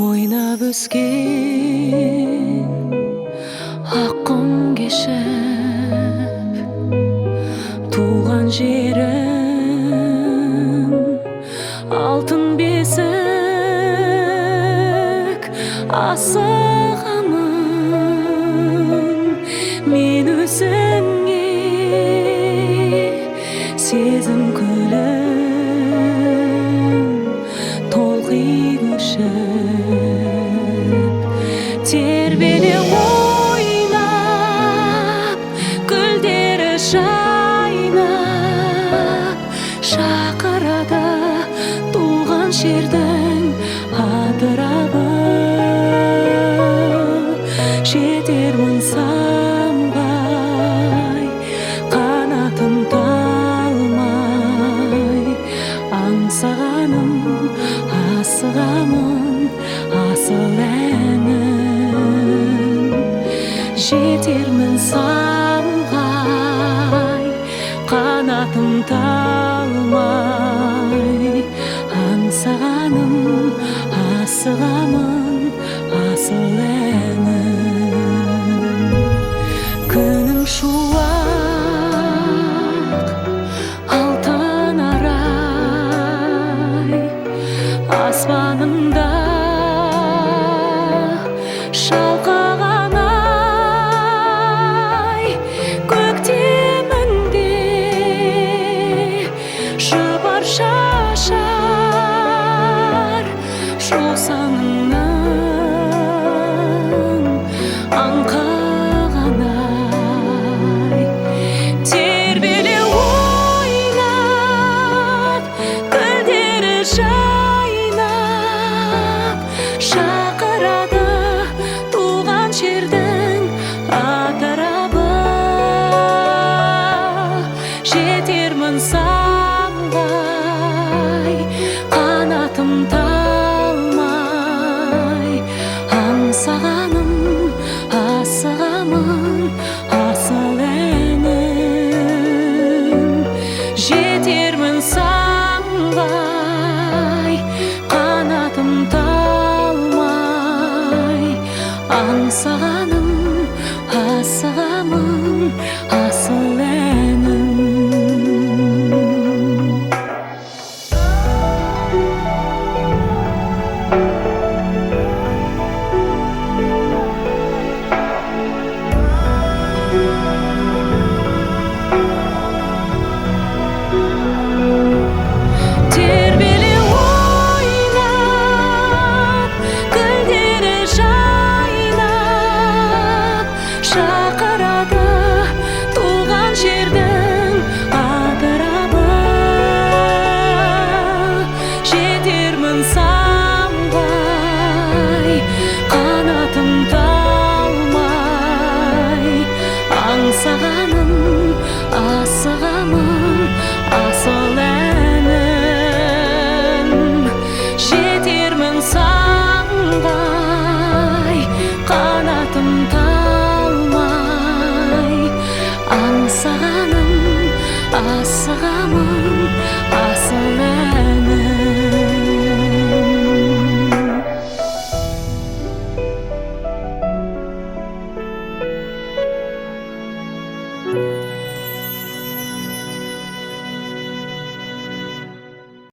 ойнап өскен аққұм кешіп туған жерім алтын бесік асығамын мен өзіңе сезім көлім толқи көшіп тербеле ойнап гүлдері жайнап шақырады туған жердің адырабы жетермін самғай қанатым талмай аңсағаным асығамын асыл әнім жетермін самғай қанатым талмай аңсағаным асығамын асыл әнім күнім шуақ алтын арай аспанымда шалқыған ай көктемінде жұпар шашар жусаныңнан аңқыған ай тербеле ойнап гүлдері жайнап шақырады туған жердің атырабы жетермін самғай қанатым талмай аңсағаным асығамын асыл әнім жетермін самғай қанатым талмай аңсағаным асығамын асыл әнім тербеле ойнап гүлдері жайнап шақырады туған жердің адырабы жетермін самғай қанатым талмай аңсағаным асығамын асыл әнім жетермін самғай қанатым талмай аңсағаным асығамын